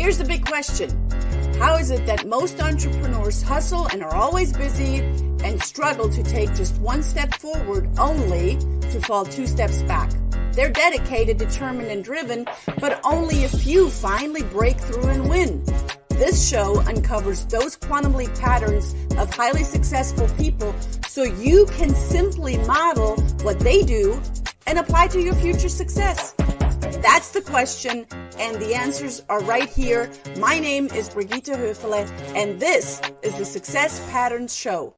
Here's the big question. How is it that most entrepreneurs hustle and are always busy and struggle to take just one step forward only to fall two steps back? They're dedicated, determined, and driven, but only a few finally break through and win. This show uncovers those quantum leap patterns of highly successful people so you can simply model what they do and apply to your future success. That's the question, and the answers are right here. My name is Brigitte Höfele, and this is the Success Patterns Show.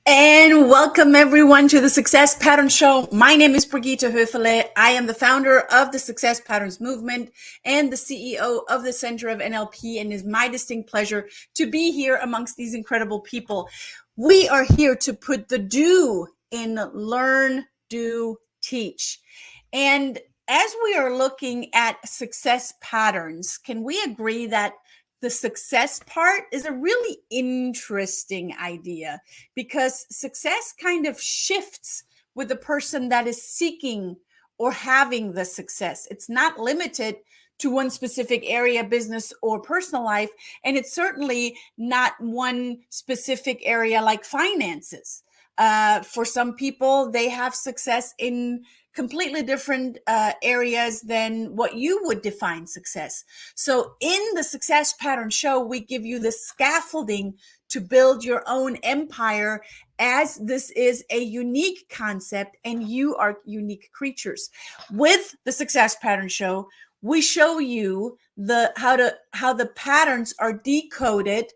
And welcome everyone to the Success Patterns Show. My name is Brigitte Höfele. I am the founder of the Success Patterns Movement and the CEO of the Center of NLP, and it is my distinct pleasure to be here amongst these incredible people. We are here to put the do in learn, do, teach. And as we are looking at success patterns, can we agree that the success part is a really interesting idea, because success kind of shifts with the person that is seeking or having the success. It's not limited to one specific area, business or personal life, and it's certainly not one specific area like finances. For some people, they have success in completely different areas than what you would define success. So in the Success Pattern Show, we give you the scaffolding to build your own empire, as this is a unique concept and you are unique creatures. With the Success Pattern Show, we show you how the patterns are decoded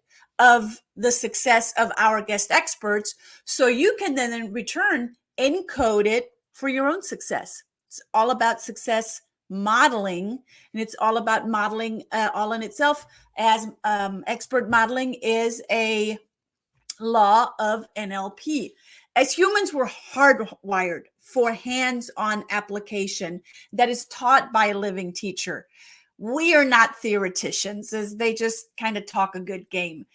of the success of our guest experts, so you can then in return encode it for your own success. It's all about success modeling, and it's all about modeling all in itself, as expert modeling is a law of NLP. As humans, we're hardwired for hands-on application that is taught by a living teacher. We are not theoreticians, as they just kind of talk a good game.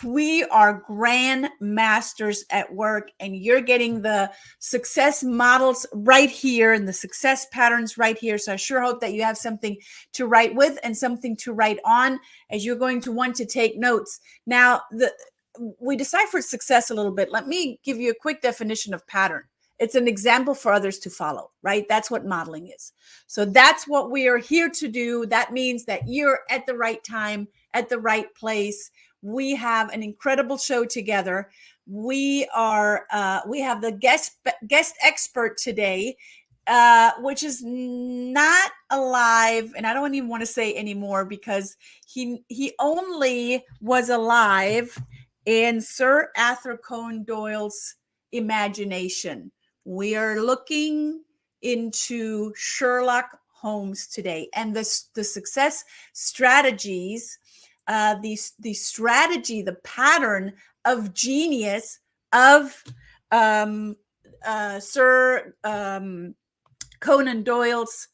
We are grand masters at work, and you're getting the success models right here and the success patterns right here. So I sure hope that you have something to write with and something to write on, as you're going to want to take notes. Now, we deciphered success a little bit. Let me give you a quick definition of pattern. It's an example for others to follow, right? That's what modeling is. So that's what we are here to do. That means that you're at the right time, at the right place. We have an incredible show together. We have the guest expert today, which is not alive, and I don't even want to say anymore, because he only was alive in Sir Arthur Conan Doyle's imagination. We are looking into Sherlock Holmes today, and the success strategies. The strategy, the pattern of genius of Sir Conan Doyle's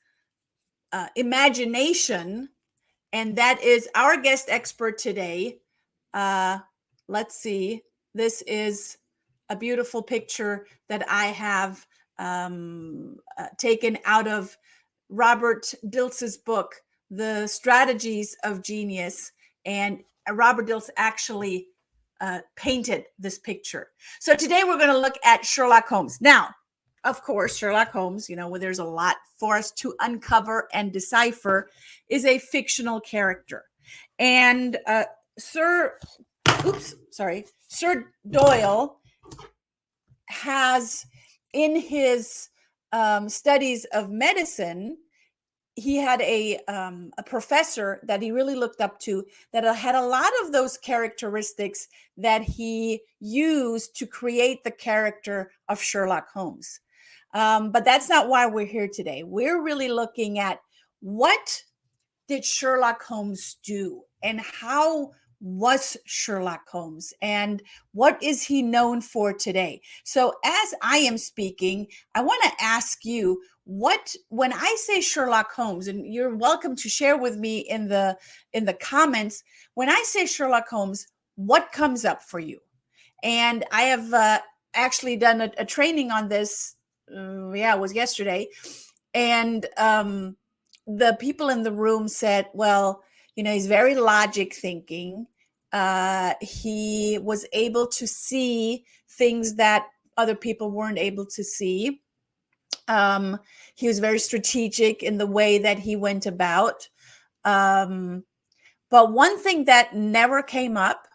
imagination, and that is our guest expert today. Let's see. This is a beautiful picture that I have taken out of Robert Dilts's book, The Strategies of Genius. And Robert Dilts actually painted this picture. So today we're going to look at Sherlock Holmes. Now, of course, Sherlock Holmes, where there's a lot for us to uncover and decipher, is a fictional character. And Sir Doyle has, in his studies of medicine, he had a professor that he really looked up to, that had a lot of those characteristics that he used to create the character of Sherlock Holmes. But that's not why we're here today. We're really looking at what did Sherlock Holmes do, and how was Sherlock Holmes, and what is he known for today? So as I am speaking, I want to ask you, when I say Sherlock Holmes, and you're welcome to share with me in the comments, when I say Sherlock Holmes, what comes up for you? And I have actually done a training on this. It was yesterday. And the people in the room said, well, he's very logic thinking. He was able to see things that other people weren't able to see. He was very strategic in the way that he went about. But one thing that never came up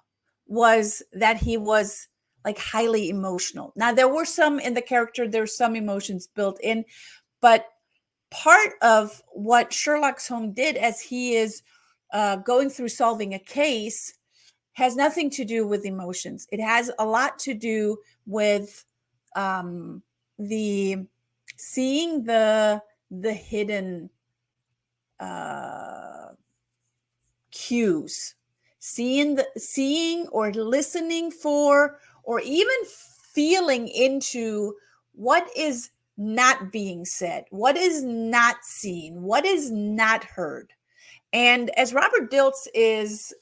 was that he was like highly emotional. Now, there were some in the character, there's some emotions built in, but part of what Sherlock Holmes did as he is going through solving a case has nothing to do with emotions. It has a lot to do with the seeing the hidden cues, seeing or listening for, or even feeling into what is not being said, what is not seen, what is not heard. And as Robert Dilts is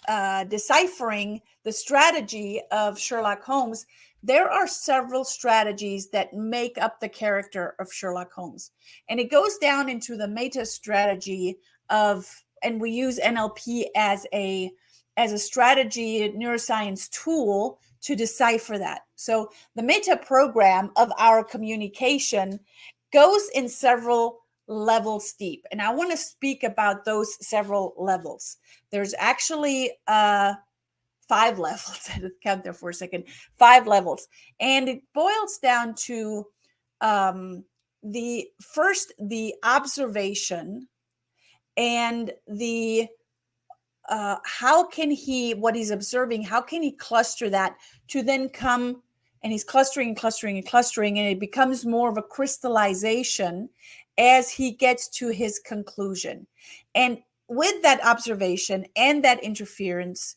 deciphering the strategy of Sherlock Holmes, there are several strategies that make up the character of Sherlock Holmes. And it goes down into the meta strategy of, and we use NLP as a strategy neuroscience tool to decipher that. So the meta program of our communication goes in several levels deep. And I want to speak about those several levels. There's actually 5 levels. I had to count there for a second. 5 levels. And it boils down to the observation and the how can he, what he's observing, how can he cluster that to then come, and he's clustering and clustering and clustering, and it becomes more of a crystallization as he gets to his conclusion. And with that observation and that interference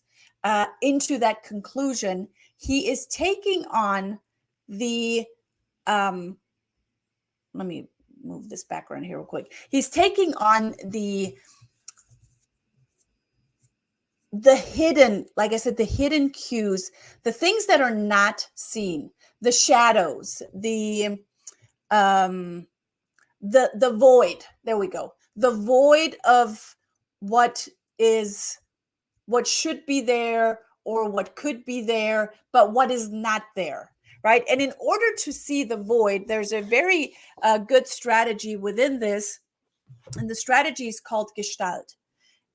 into that conclusion, he is taking on the, let me move this background here real quick. He's taking on the hidden, like I said, the hidden cues, the things that are not seen, the shadows, the void. There we go. The void of what should be there or what could be there, but what is not there, right? And in order to see the void, there's a very good strategy within this, and the strategy is called Gestalt.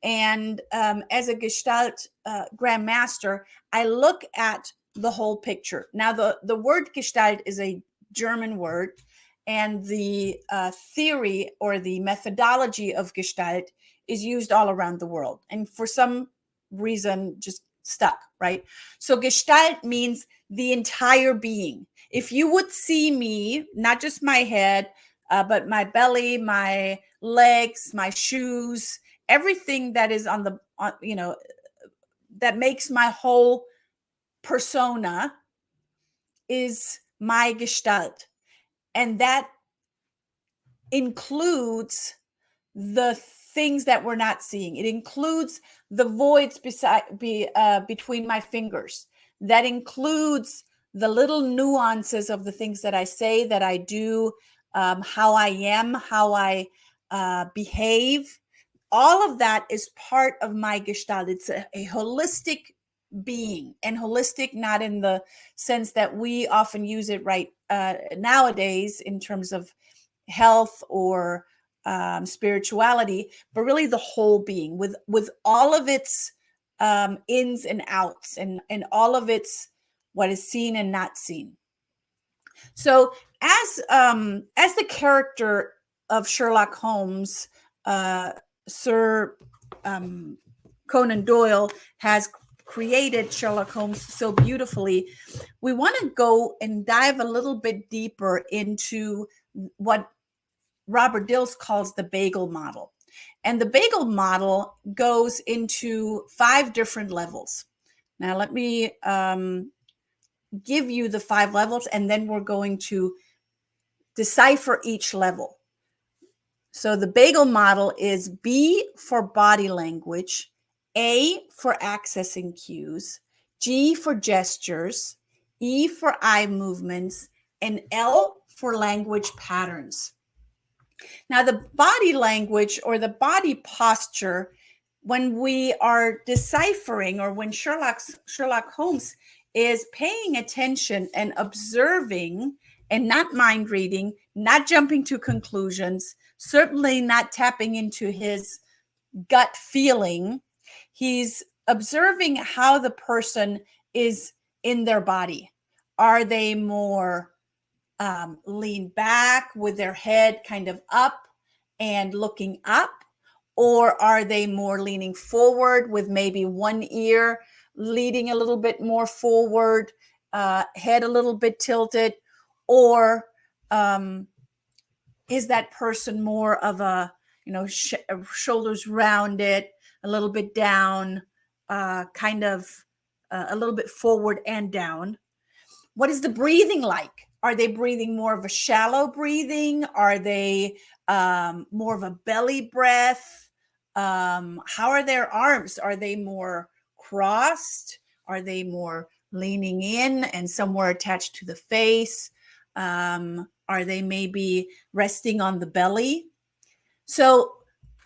And as a Gestalt grandmaster, I look at the whole picture. Now, the word Gestalt is a German word, and the theory or the methodology of Gestalt is used all around the world. And for some reason, just stuck, right? So Gestalt means the entire being. If you would see me, not just my head, but my belly, my legs, my shoes, everything that is on the, that makes my whole persona is my Gestalt. And that includes the things that we're not seeing. It includes the voids between my fingers. That includes the little nuances of the things that I say, that I do, how I am, how I behave. All of that is part of my Gestalt. It's a holistic being, and holistic not in the sense that we often use it right nowadays in terms of health or spirituality, but really the whole being with all of its ins and outs, and all of its what is seen and not seen. So as the character of Sherlock Holmes, Sir Conan Doyle has created Sherlock Holmes so beautifully, we want to go and dive a little bit deeper into what Robert Dilts calls the bagel model. And the bagel model goes into 5 different levels. Now, let me give you the 5 levels, and then we're going to decipher each level. So the bagel model is B for body language, A for accessing cues, G for gestures, E for eye movements, and L for language patterns. Now, the body language or the body posture, when we are deciphering, or when Sherlock Holmes is paying attention and observing and not mind reading, not jumping to conclusions, certainly not tapping into his gut feeling, he's observing how the person is in their body. Are they more lean back with their head kind of up and looking up? Or are they more leaning forward with maybe one ear leading a little bit more forward, head a little bit tilted? Or is that person more of a, shoulders rounded, a little bit down, kind of a little bit forward and down? What is the breathing like? Are they breathing more of a shallow breathing? Are they more of a belly breath? How are their arms? Are they more crossed? Are they more leaning in and somewhere attached to the face? Are they maybe resting on the belly? So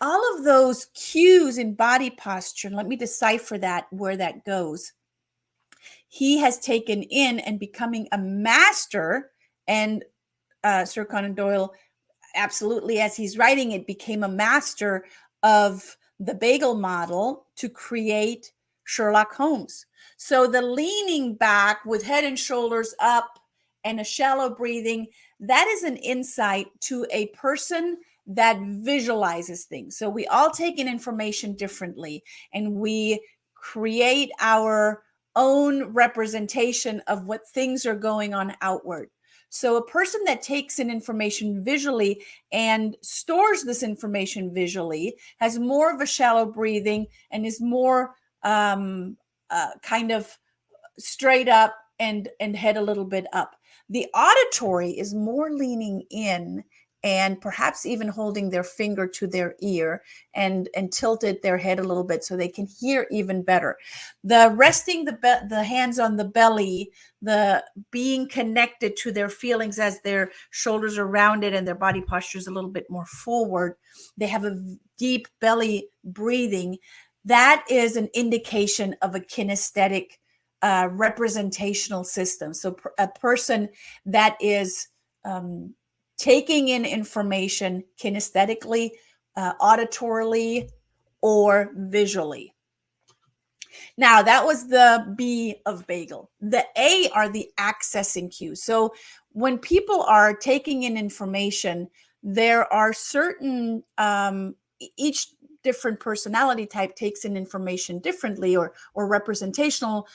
all of those cues in body posture, let me decipher that, where that goes. He has taken in and becoming a master, and Sir Conan Doyle, absolutely, as he's writing it, became a master of the bagel model to create Sherlock Holmes. So the leaning back with head and shoulders up and a shallow breathing, that is an insight to a person that visualizes things. So we all take in information differently, and we create our own representation of what things are going on outward. So a person that takes in information visually and stores this information visually has more of a shallow breathing and is more kind of straight up and head a little bit up. The auditory is more leaning in and perhaps even holding their finger to their ear and tilted their head a little bit so they can hear even better. The resting the hands on the belly, the being connected to their feelings as their shoulders are rounded and their body posture is a little bit more forward. They have a deep belly breathing. That is an indication of a kinesthetic representational system. So a person that is taking in information kinesthetically, auditorily, or visually. Now, that was the B of bagel. The A are the accessing cues. So when people are taking in information, there are certain, each different personality type takes in information differently, or representational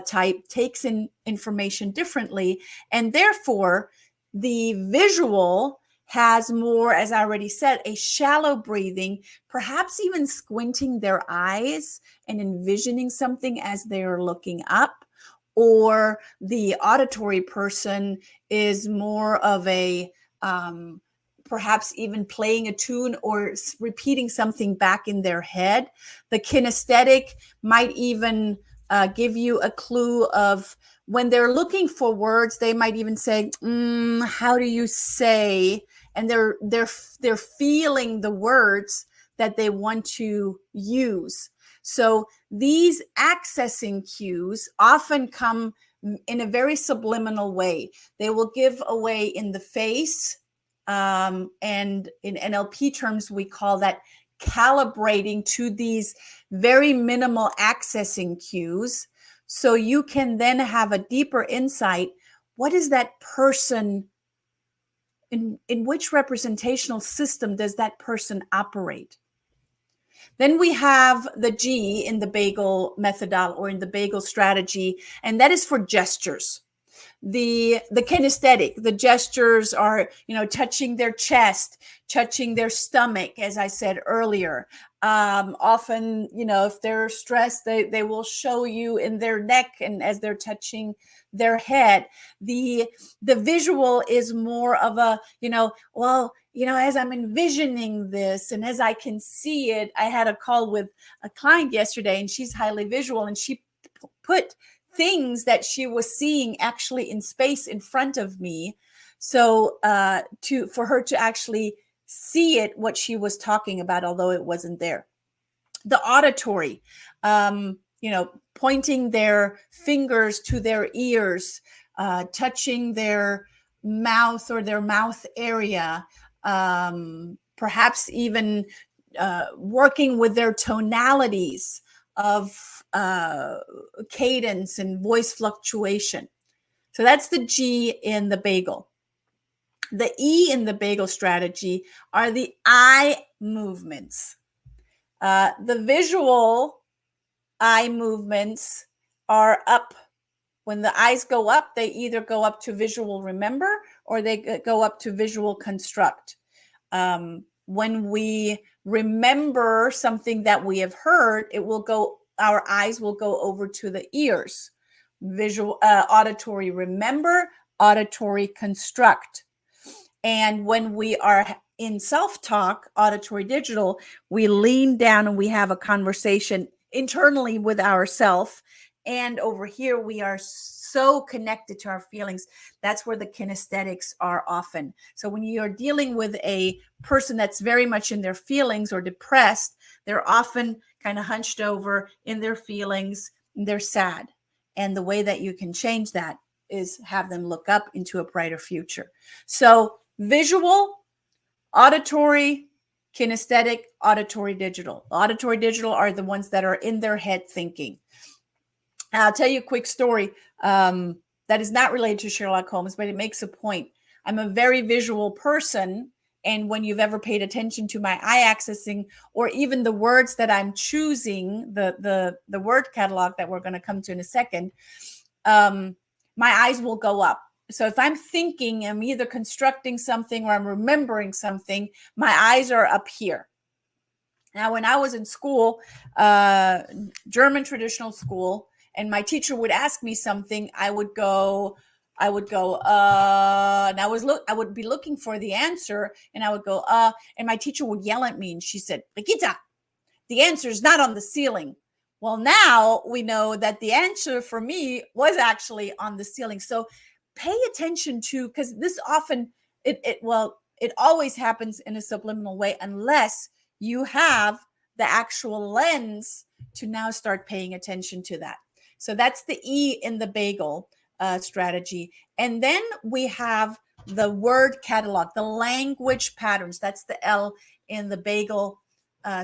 type takes in information differently. And therefore, the visual has more, as I already said, a shallow breathing, perhaps even squinting their eyes and envisioning something as they're looking up. Or the auditory person is more of a perhaps even playing a tune or repeating something back in their head. The kinesthetic might even give you a clue of when they're looking for words. They might even say, how do you say? And they're feeling the words that they want to use. So these accessing cues often come in a very subliminal way. They will give away in the face, and in NLP terms, we call that calibrating to these very minimal accessing cues. So you can then have a deeper insight. What is that person, in which representational system does that person operate? Then we have the G in the bagel methodology, or in the bagel strategy, and that is for gestures. The kinesthetic, the gestures are, touching their chest, touching their stomach, as I said earlier. Often, if they're stressed, they will show you in their neck and as they're touching their head. The visual is more of a, as I'm envisioning this and as I can see it. I had a call with a client yesterday, and she's highly visual, and she put things that she was seeing actually in space in front of me. So for her to actually see it, what she was talking about, although it wasn't there. The auditory, pointing their fingers to their ears, touching their mouth or their mouth area, perhaps even working with their tonalities of cadence and voice fluctuation. So that's the G in the bagel. The E in the bagel strategy are the eye movements. The visual eye movements are up. When the eyes go up, they either go up to visual remember or they go up to visual construct. When we remember something that we have heard, our eyes will go over to the ears. Auditory remember, auditory construct. And when we are in self-talk, auditory digital, we lean down and we have a conversation internally with ourselves. And over here, we are so connected to our feelings. That's where the kinesthetics are often. So when you're dealing with a person that's very much in their feelings or depressed, they're often kind of hunched over in their feelings. They're sad. And the way that you can change that is have them look up into a brighter future. So visual, auditory, kinesthetic, auditory digital. Auditory digital are the ones that are in their head thinking. I'll tell you a quick story that is not related to Sherlock Holmes, but it makes a point. I'm a very visual person. And when you've ever paid attention to my eye accessing or even the words that I'm choosing, the word catalog that we're going to come to in a second, my eyes will go up. So if I'm thinking, I'm either constructing something or I'm remembering something, my eyes are up here. Now, when I was in school, German traditional school, and my teacher would ask me something, I would go, and I would be looking for the answer, and I would go, and my teacher would yell at me, and she said, "Brigitta, the answer is not on the ceiling." Well, now we know that the answer for me was actually on the ceiling. So pay attention to, because this often, it always happens in a subliminal way unless you have the actual lens to now start paying attention to that. So that's the E in the bagel strategy. And then we have the word catalog, the language patterns. That's the L in the bagel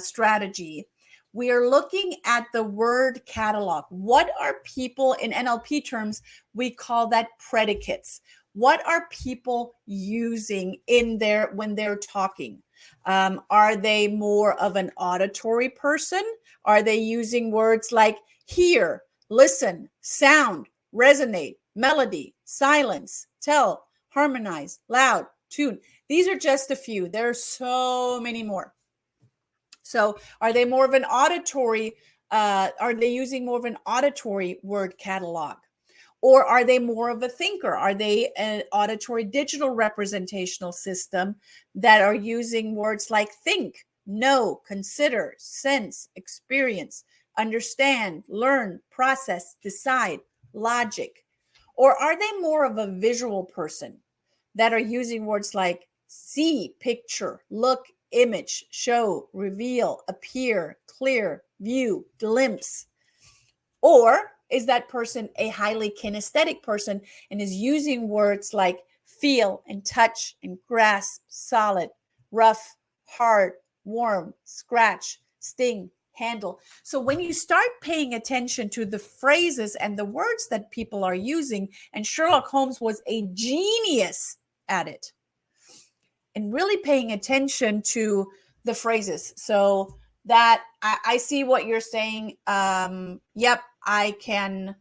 strategy. We are looking at the word catalog. What are people, in NLP terms, we call that predicates. What are people using when they're talking? Are they more of an auditory person? Are they using words like hear, listen, sound, resonate, melody, silence, tell, harmonize, loud, tune? These are just a few. There are so many more. So are they more of an auditory, are they using more of an auditory word catalog? Or are they more of a thinker? Are they an auditory digital representational system that are using words like think, know, consider, sense, experience, understand, learn, process, decide, logic? Or are they more of a visual person that are using words like see, picture, look, image, show, reveal, appear, clear, view, glimpse? Or is that person a highly kinesthetic person and is using words like feel and touch and grasp, solid, rough, hard, warm, scratch, sting, handle? So when you start paying attention to the phrases and the words that people are using, and Sherlock Holmes was a genius at it, and really paying attention to the phrases. So that I see what you're saying. Yep, I can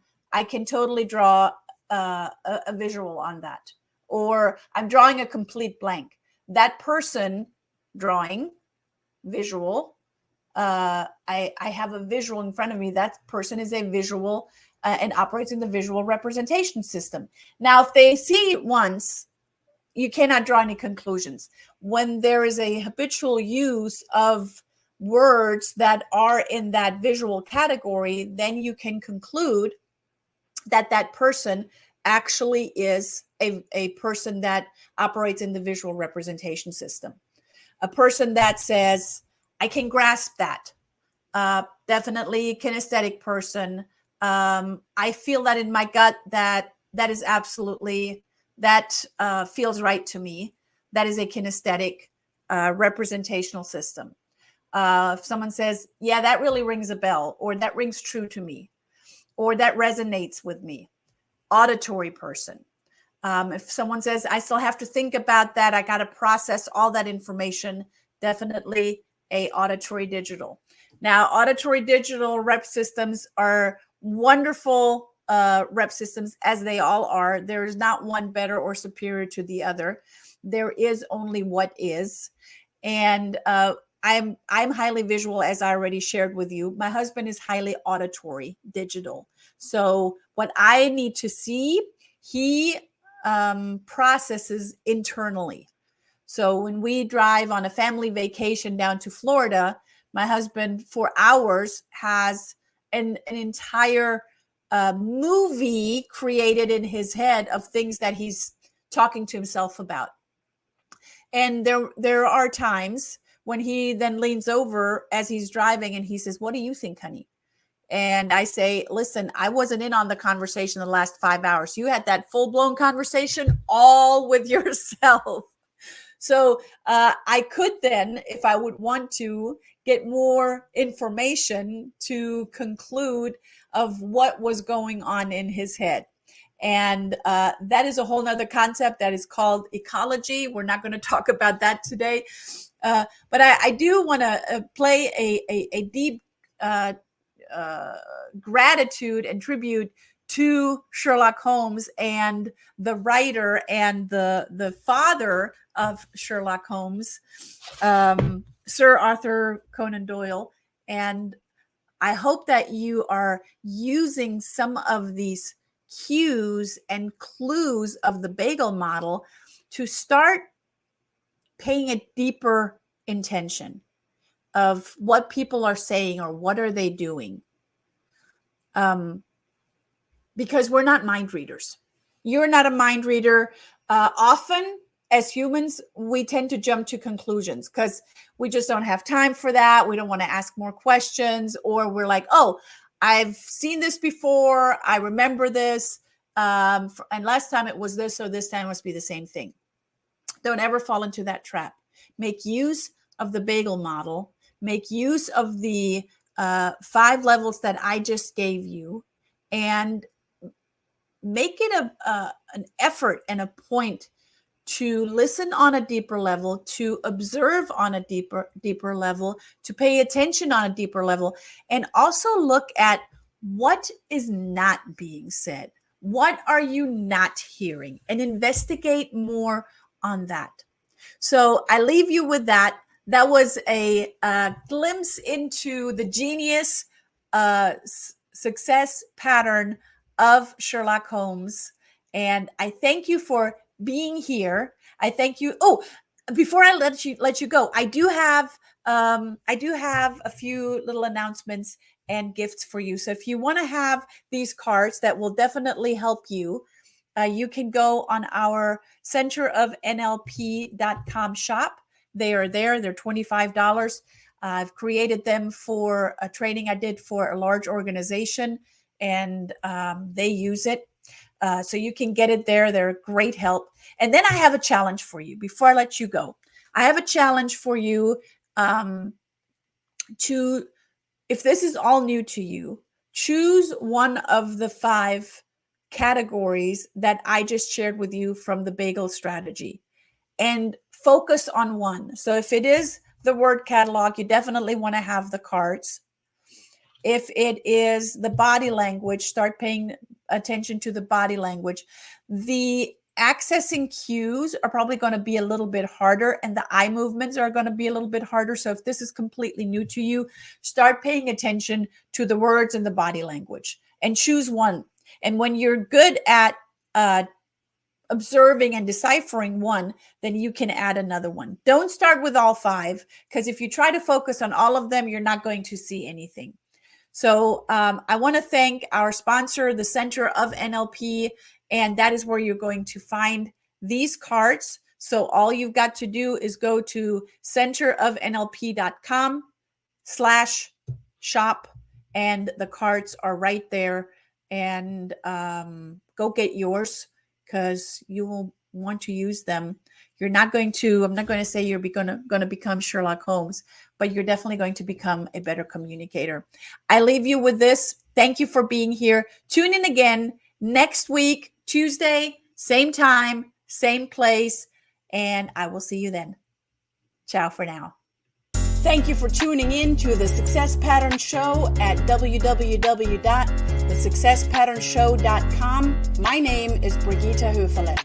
totally draw a visual on that. Or I'm drawing a complete blank. That person drawing visual, I have a visual in front of me. That person is a visual and operates in the visual representation system. Now, if they see it once, you cannot draw any conclusions. When there is a habitual use of words that are in that visual category, then you can conclude that that person actually is a person that operates in the visual representation system. A person that says, I can grasp that. Definitely a kinesthetic person. I feel that in my gut that is absolutely, that feels right to me. That is a kinesthetic representational system. If someone says, yeah, that really rings a bell, or that rings true to me, or that resonates with me. Auditory person. If someone says, I still have to think about that, I got to process all that information, definitely a auditory digital. Now, auditory digital rep systems are wonderful rep systems, as they all are. There is not one better or superior to the other. There is only what is. And I'm highly visual, as I already shared with you. My husband is highly auditory digital. So what I need to see, he processes internally. So when we drive on a family vacation down to Florida, my husband for hours has an entire movie created in his head of things that he's talking to himself about. And there are times when he then leans over as he's driving and he says, what do you think, honey? And I say, listen, I wasn't in on the conversation the last 5 hours. You had that full-blown conversation all with yourself. So I could then, if I would want to, get more information to conclude of what was going on in his head. And that is a whole nother concept that is called ecology. We're not going to talk about that today. But I do want to play a deep gratitude and tribute to Sherlock Holmes and the writer and the father of Sherlock Holmes, Sir Arthur Conan Doyle. And I hope that you are using some of these cues and clues of the bagel model to start paying a deeper intention of what people are saying or what are they doing. Because we're not mind readers. You're not a mind reader. Often, as humans, we tend to jump to conclusions because we just don't have time for that. We don't want to ask more questions, or we're like, oh, I've seen this before. I remember this. And last time it was this, so this time must be the same thing. Don't ever fall into that trap. Make use of the bagel model. Make use of the 5 levels that I just gave you, and make it an effort and a point to listen on a deeper level, to observe on a deeper level, to pay attention on a deeper level, and also look at what is not being said. What are you not hearing? And investigate more on that. So I leave you with that. That was a glimpse into the genius success pattern of Sherlock Holmes. And I thank you for being here. I thank you. Oh, before I let you go, I do have a few little announcements and gifts for you. So if you want to have these cards that will definitely help you, you can go on our centerofnlp.com shop. They are there. They're $25. I've created them for a training I did for a large organization, and they use it. So you can get it there. They're great help. And then I have a challenge for you before I let you go. I have a challenge for you to, if this is all new to you, choose one of the 5 categories that I just shared with you from the bagel strategy and focus on one. So if it is the word catalog, you definitely want to have the cards. If it is the body language, start paying attention to the body language. The accessing cues are probably going to be a little bit harder, and the eye movements are going to be a little bit harder. So if this is completely new to you, start paying attention to the words and the body language and choose one. And when you're good at observing and deciphering one, then you can add another one. Don't start with all 5, because if you try to focus on all of them, you're not going to see anything. So I want to thank our sponsor, the Center of NLP, and that is where you're going to find these cards So all you've got to do is go to centerofnlp.com/shop, and the cards are right there. And go get yours, because you will want to use them. I'm not going to say you're going to become Sherlock Holmes, but you're definitely going to become a better communicator. I leave you with this. Thank you for being here. Tune in again next week, Tuesday, same time, same place, and I will see you then. Ciao for now. Thank you for tuning in to the Success Pattern Show at www.thesuccesspatternshow.com. My name is Brigitte Höfele.